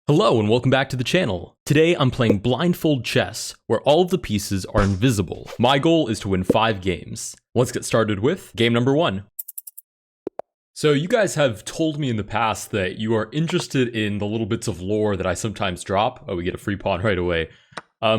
Hello and welcome back to the channel. Today I'm playing Blindfold chess, where all of the pieces are invisible. My goal is to win 5 games. Let's get started with game number 1. So you guys have told me in the past that you are interested in the little bits of lore that I sometimes drop. Oh, we get a free pawn right away.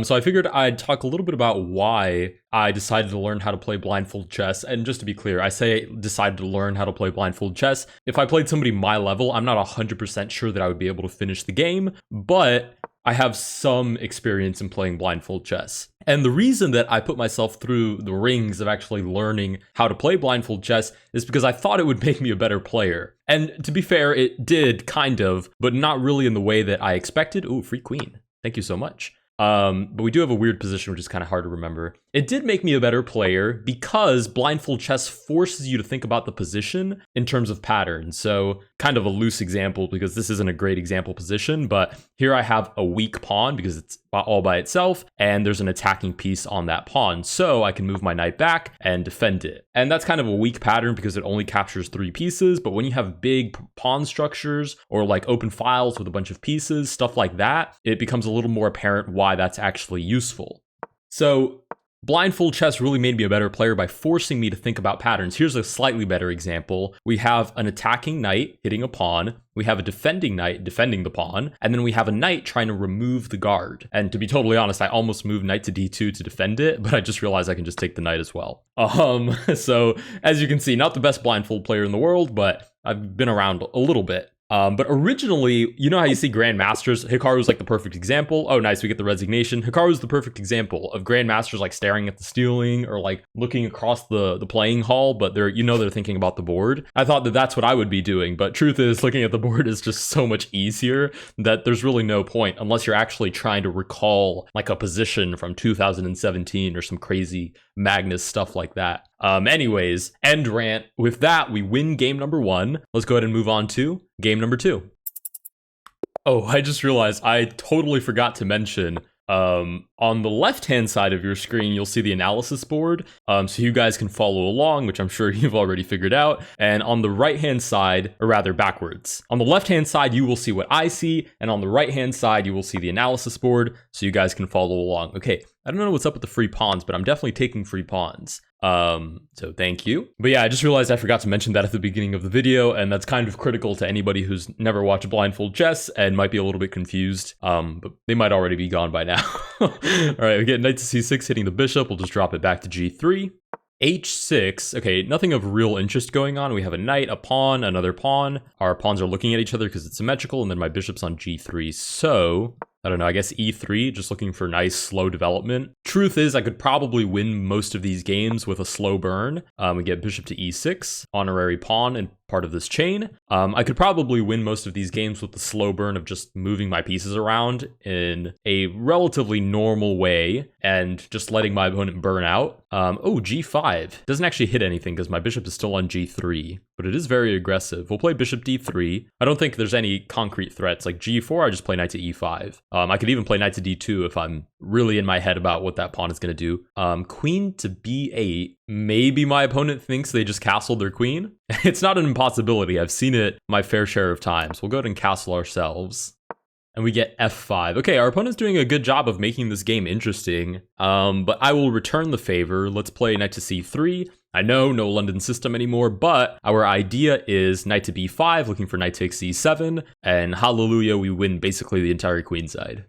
So I figured I'd talk a little bit about why I decided to learn how to play blindfold chess. And just to be clear, I say decided to learn how to play blindfold chess. If I played somebody my level, I'm not 100% sure that I would be able to finish the game, but I have some experience in playing blindfold chess. And the reason that I put myself through the rings of actually learning how to play blindfold chess is because I thought it would make me a better player. And to be fair, it did kind of, but not really in the way that I expected. Ooh, free queen. Thank you so much. But we do have a weird position, which is kind of hard to remember. It did make me a better player because blindfold chess forces you to think about the position in terms of patterns. So kind of a loose example because this isn't a great example position, but here I have a weak pawn because it's all by itself and there's an attacking piece on that pawn. So I can move my knight back and defend it. And that's kind of a weak pattern because it only captures 3 pieces. But when you have big pawn structures or like open files with a bunch of pieces, stuff like that, it becomes a little more apparent why that's actually useful. So blindfold chess really made me a better player by forcing me to think about patterns. Here's a slightly better example. We have an attacking knight hitting a pawn. We have a defending knight defending the pawn. And then we have a knight trying to remove the guard. And to be totally honest, I almost moved knight to d2 to defend it, but I just realized I can just take the knight as well. So as you can see, not the best blindfold player in the world, but I've been around a little bit. But originally, you know how you see grandmasters? Hikaru's like the perfect example. Oh, nice, we get the resignation. Hikaru's the perfect example of grandmasters like staring at the ceiling or like looking across the playing hall, but they're thinking about the board. I thought that that's what I would be doing, but truth is, looking at the board is just so much easier that there's really no point unless you're actually trying to recall like a position from 2017 or some crazy Magnus stuff like that. Anyways, end rant. With that, we win game number 1. Let's go ahead and move on to game number 2. Oh, I just realized I totally forgot to mention, on the left-hand side of your screen, you'll see the analysis board, so you guys can follow along, which I'm sure you've already figured out. And on the right-hand side, or rather backwards, on the left-hand side, you will see what I see, and on the right-hand side, you will see the analysis board, so you guys can follow along. Okay, I don't know what's up with the free pawns, but I'm definitely taking free pawns. So thank you. But yeah, I just realized I forgot to mention that at the beginning of the video, and that's kind of critical to anybody who's never watched blindfold chess and might be a little bit confused. But they might already be gone by now. All right, we get knight to c6 hitting the bishop. We'll just drop it back to g3. h6. Okay, nothing of real interest going on. We have a knight, a pawn, another pawn. Our pawns are looking at each other because it's symmetrical, and then my bishop's on g3. So I don't know, I guess e3, just looking for nice slow development. Truth is, I could probably win most of these games with a slow burn. We get bishop to e6, honorary pawn and part of this chain. I could probably win most of these games with the slow burn of just moving my pieces around in a relatively normal way and just letting my opponent burn out. Oh, g5. Doesn't actually hit anything because my bishop is still on g3, but it is very aggressive. We'll play bishop d3. I don't think there's any concrete threats. Like g4, I just play knight to e5. I could even play knight to d2 if I'm really in my head about what that pawn is going to do. Queen to b8. Maybe my opponent thinks they just castled their queen. It's not an impossibility. I've seen it my fair share of times. We'll go ahead and castle ourselves. And we get f5. Okay, our opponent's doing a good job of making this game interesting. But I will return the favor. Let's play knight to c3. I know, no London system anymore, but our idea is knight to b5, looking for knight takes c7, and hallelujah, we win basically the entire queenside.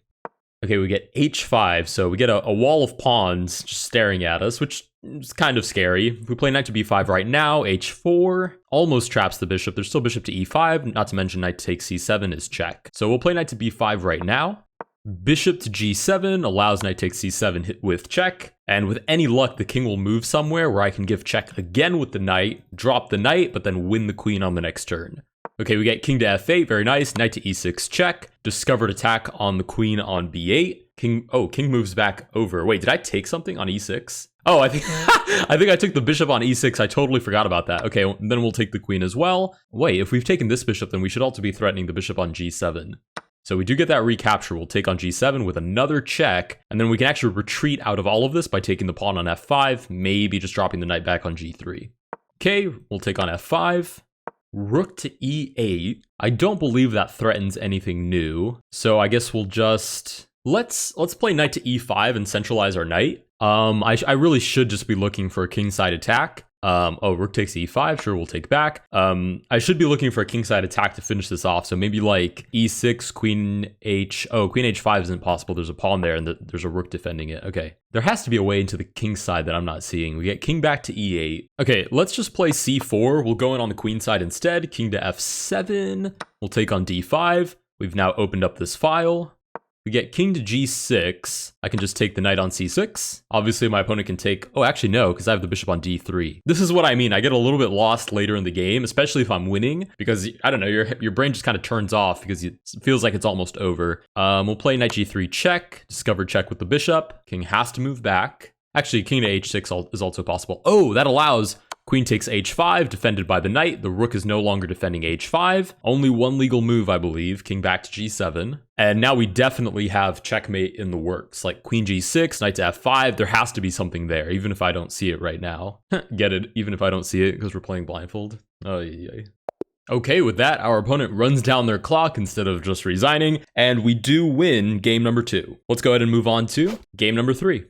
Okay, we get h5, so we get a wall of pawns just staring at us, which is kind of scary. If we play knight to b5 right now, h4 almost traps the bishop. There's still bishop to e5, not to mention knight takes c7 is check. So we'll play knight to b5 right now. Bishop to g7 allows knight takes c7 hit with check. And with any luck, the king will move somewhere where I can give check again with the knight, drop the knight, but then win the queen on the next turn. Okay, we get king to f8, very nice. Knight to e6 check. Discovered attack on the queen on b8. King moves back over. Wait, did I take something on e6? Oh, I think I took the bishop on e6. I totally forgot about that. Okay, then we'll take the queen as well. Wait, if we've taken this bishop, then we should also be threatening the bishop on g7. So we do get that recapture. We'll take on g7 with another check, and then we can actually retreat out of all of this by taking the pawn on f5, maybe just dropping the knight back on g3. Okay, we'll take on f5. rook to e8. I don't believe that threatens anything new. So I guess we'll just let's play knight to e5 and centralize our knight. I really should just be looking for a kingside attack. Oh, rook takes e5. Sure, we'll take back. I should be looking for a kingside attack to finish this off. So maybe like e6, queen h. Oh, queen h5 isn't possible. There's a pawn there, and there's a rook defending it. Okay, there has to be a way into the king side that I'm not seeing. We get king back to e8. Okay, let's just play c4. We'll go in on the queen side instead. King to f7. We'll take on d5. We've now opened up this file. We get king to g6. I can just take the knight on c6. Obviously, my opponent can take... Oh, actually, no, because I have the bishop on d3. This is what I mean. I get a little bit lost later in the game, especially if I'm winning, because, I don't know, your brain just kind of turns off because it feels like it's almost over. We'll play knight g3 check, discover check with the bishop. King has to move back. Actually, king to h6 is also possible. Oh, that allows... Queen takes h5, defended by the knight. The rook is no longer defending h5. Only one legal move, I believe. King back to g7. And now we definitely have checkmate in the works. Like queen g6, knight to f5. There has to be something there, even if I don't see it right now. Get it? Even if I don't see it, because we're playing blindfold. Oh, yeah. Okay, with that, our opponent runs down their clock instead of just resigning. And we do win game number 2. Let's go ahead and move on to game number 3.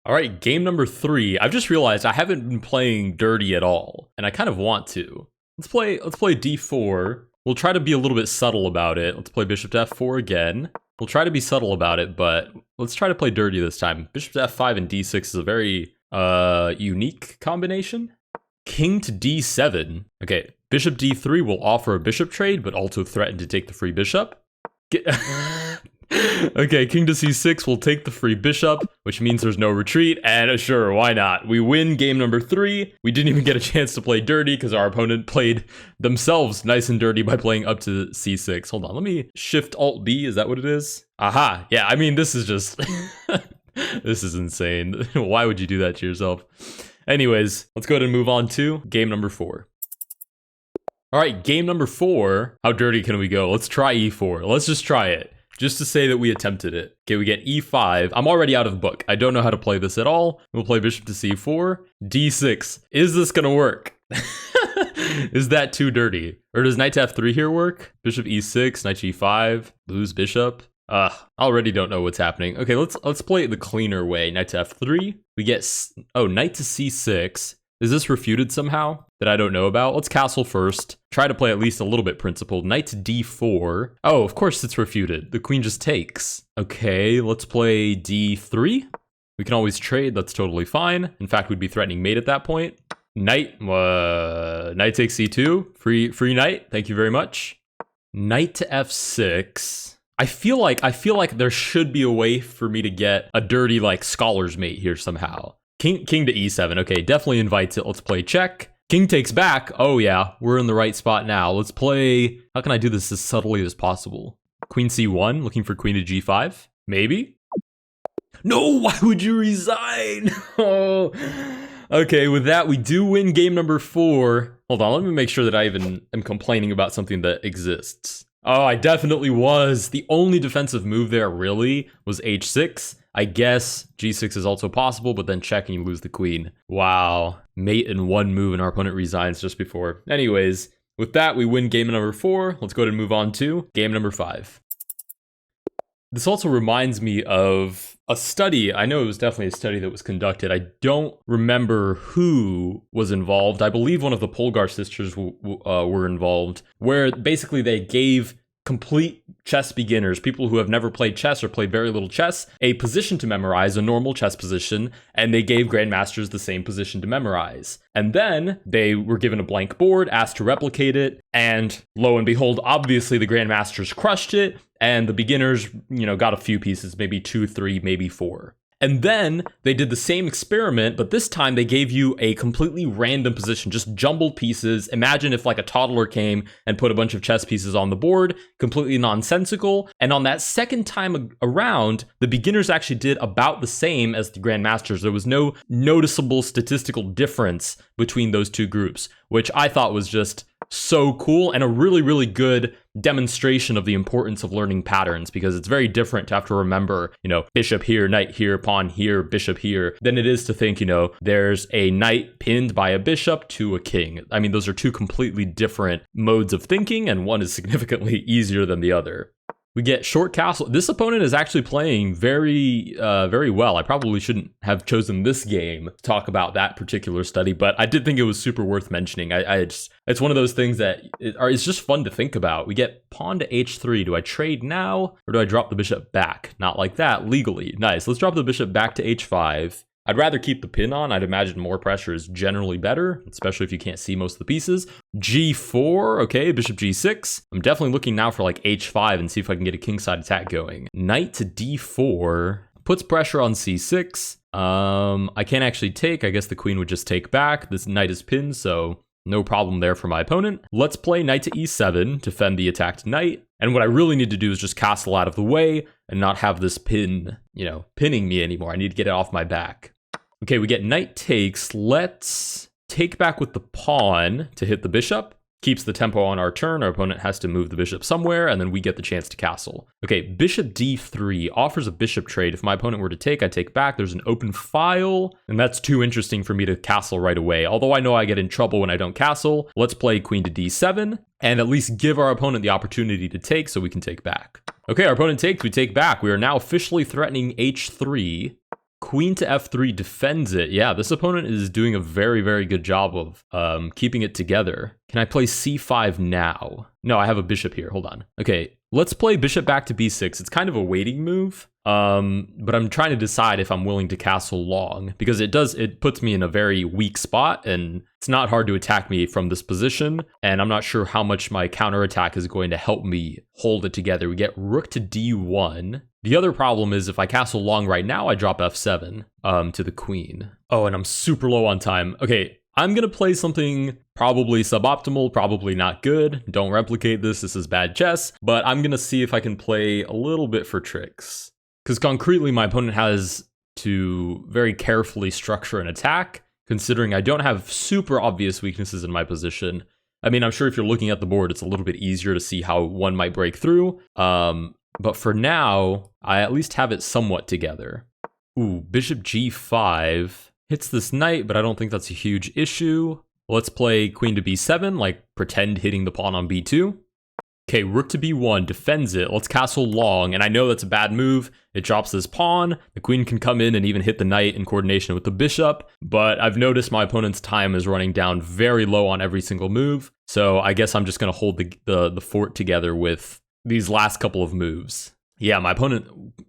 All right, game number 3. I've just realized I haven't been playing dirty at all, and I kind of want to. Let's play d4. We'll try to be a little bit subtle about it. Let's play bishop to f4 again. We'll try to be subtle about it, but let's try to play dirty this time. Bishop to f5 and d6 is a very unique combination. King to d7. Okay, bishop d3 will offer a bishop trade, but also threaten to take the free bishop. Okay, king to c6 will take the free bishop, which means there's no retreat, and sure, why not? We win game number 3. We didn't even get a chance to play dirty because our opponent played themselves nice and dirty by playing up to c6. Hold on, let me shift alt B, is that what it is? Aha, yeah, I mean, this is just... this is insane. Why would you do that to yourself? Anyways, let's go ahead and move on to game number 4. All right, game number 4. How dirty can we go? Let's try e4. Let's just try it. Just to say that we attempted it. Okay, we get e5. I'm already out of the book. I don't know how to play this at all. We'll play bishop to c4. d6. Is this gonna work? Is that too dirty? Or does knight to f3 here work? Bishop e6, knight g5, lose bishop. I already don't know what's happening. Okay, let's play it the cleaner way. Knight to f3. We get, knight to c6. Is this refuted somehow that I don't know about? Let's castle first. Try to play at least a little bit principled. Knight to d4. Oh, of course it's refuted. The queen just takes. Okay, let's play d3. We can always trade. That's totally fine. In fact, we'd be threatening mate at that point. Knight takes c2. Free knight. Thank you very much. Knight to f6. I feel like there should be a way for me to get a dirty like scholar's mate here somehow. King to e7. Okay, definitely invites it. Let's play check. King takes back. Oh yeah, we're in the right spot now. Let's play... How can I do this as subtly as possible? Queen c1, looking for queen to g5. Maybe? No, why would you resign? Oh. Okay, with that, we do win game number 4. Hold on, let me make sure that I even am complaining about something that exists. Oh, I definitely was. The only defensive move there really was h6. I guess g6 is also possible, but then check and you lose the queen. Wow. Mate in one move and our opponent resigns just before. Anyways, with that, we win game number 4. Let's go ahead and move on to game number 5. This also reminds me of a study. I know it was definitely a study that was conducted. I don't remember who was involved. I believe one of the Polgar sisters were involved, where basically they gave complete chess beginners, people who have never played chess or played very little chess, a position to memorize, a normal chess position, and they gave grandmasters the same position to memorize. And then they were given a blank board, asked to replicate it, and lo and behold, obviously the grandmasters crushed it, and the beginners, got a few pieces, maybe 2, 3, maybe 4. And then they did the same experiment, but this time they gave you a completely random position, just jumbled pieces. Imagine if like a toddler came and put a bunch of chess pieces on the board, completely nonsensical. And on that second time around, the beginners actually did about the same as the grandmasters. There was no noticeable statistical difference between those two groups, which I thought was just so cool and a really, really good demonstration of the importance of learning patterns, because it's very different to have to remember, bishop here, knight here, pawn here, bishop here, than it is to think, there's a knight pinned by a bishop to a king. I mean, those are two completely different modes of thinking, and one is significantly easier than the other. We get short castle. This opponent is actually playing very, very well. I probably shouldn't have chosen this game to talk about that particular study, but I did think it was super worth mentioning. It's one of those things that it's just fun to think about. We get pawn to h3. Do I trade now, or do I drop the bishop back? Not like that, legally. Nice. Let's drop the bishop back to h5. I'd rather keep the pin on. I'd imagine more pressure is generally better, especially if you can't see most of the pieces. G4, okay, bishop G6. I'm definitely looking now for like H5 and see if I can get a kingside attack going. Knight to D4 puts pressure on C6. I can't actually take. I guess the queen would just take back. This knight is pinned, so no problem there for my opponent. Let's play knight to E7, defend the attacked knight. And what I really need to do is just castle out of the way and not have this pin, pinning me anymore. I need to get it off my back. Okay, we get knight takes. Let's take back with the pawn to hit the bishop. Keeps the tempo on our turn. Our opponent has to move the bishop somewhere, and then we get the chance to castle. Okay, bishop d3 offers a bishop trade. If my opponent were to take, I take back. There's an open file, and that's too interesting for me to castle right away. Although I know I get in trouble when I don't castle, let's play queen to d7, and at least give our opponent the opportunity to take so we can take back. Okay, our opponent takes, we take back. We are now officially threatening h3. Queen to f3 defends it. Yeah, this opponent is doing a very, very good job of keeping it together. Can I play c5 now? No, I have a bishop here. Hold on. Okay, let's play bishop back to b6. It's kind of a waiting move, but I'm trying to decide if I'm willing to castle long, because it puts me in a very weak spot, and it's not hard to attack me from this position, and I'm not sure how much my counterattack is going to help me hold it together. We get rook to d1. The other problem is if I castle long right now, I drop f7 to the queen. Oh, and I'm super low on time. Okay, I'm going to play something probably suboptimal, probably not good. Don't replicate this. This is bad chess. But I'm going to see if I can play a little bit for tricks. Because concretely, my opponent has to very carefully structure an attack, considering I don't have super obvious weaknesses in my position. I mean, I'm sure if you're looking at the board, it's a little bit easier to see how one might break through. But for now, I at least have it somewhat together. Ooh, bishop g5 hits this knight, but I don't think that's a huge issue. Let's play queen to b7, like pretend hitting the pawn on b2. Okay, rook to b1, defends it. Let's castle long, and I know that's a bad move. It drops this pawn. The queen can come in and even hit the knight in coordination with the bishop, but I've noticed my opponent's time is running down very low on every single move, so I guess I'm just going to hold the fort together with these last couple of moves. Yeah, my opponent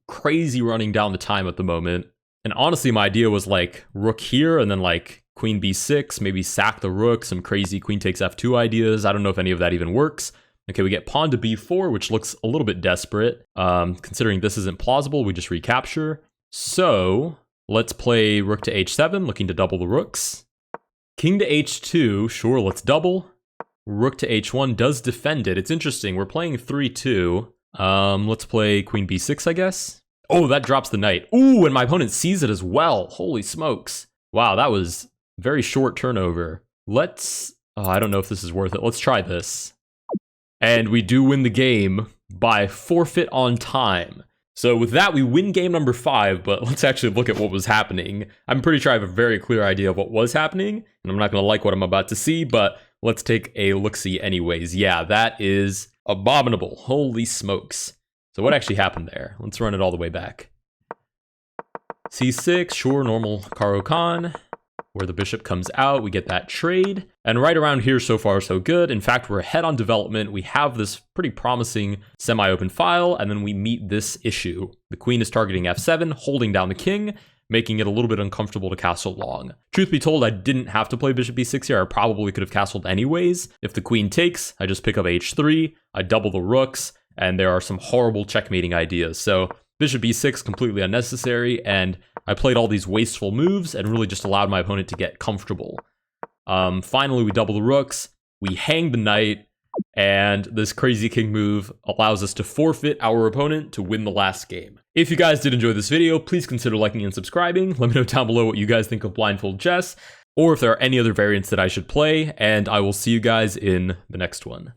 crazy running down the time at the moment. And honestly, my idea was like rook here and then like queen b6, maybe sack the rook, some crazy queen takes f2 ideas. I don't know if any of that even works. Okay, we get pawn to b4, which looks a little bit desperate. Considering this isn't plausible, we just recapture. So let's play rook to h7, looking to double the rooks. King to h2, sure, let's double. Rook to h1 does defend it. It's interesting. We're playing 3-2. Let's play queen b6, I guess. Oh, that drops the knight. Ooh, and my opponent sees it as well. Holy smokes. Wow, that was very short turnover. I don't know if this is worth it. Let's try this. And we do win the game by forfeit on time. So with that, we win game number 5, but let's actually look at what was happening. I'm pretty sure I have a very clear idea of what was happening, and I'm not going to like what I'm about to see, but let's take a look-see anyways. Yeah, that is abominable. Holy smokes. So what actually happened there? Let's run it all the way back. c6, sure, normal Caro-Kann. Where the bishop comes out, we get that trade. And right around here, so far, so good. In fact, we're ahead on development. We have this pretty promising semi-open file, and then we meet this issue. The queen is targeting f7, holding down the king, making it a little bit uncomfortable to castle long. Truth be told, I didn't have to play bishop b6 here. I probably could have castled anyways. If the queen takes, I just pick up h3, I double the rooks, and there are some horrible checkmating ideas. So bishop b6, completely unnecessary, and I played all these wasteful moves and really just allowed my opponent to get comfortable. Finally, we double the rooks, we hang the knight, and this crazy king move allows us to forfeit our opponent to win the last game. If you guys did enjoy this video, please consider liking and subscribing. Let me know down below what you guys think of Blindfold Chess. or if there are any other variants that I should play, and I will see you guys in the next one.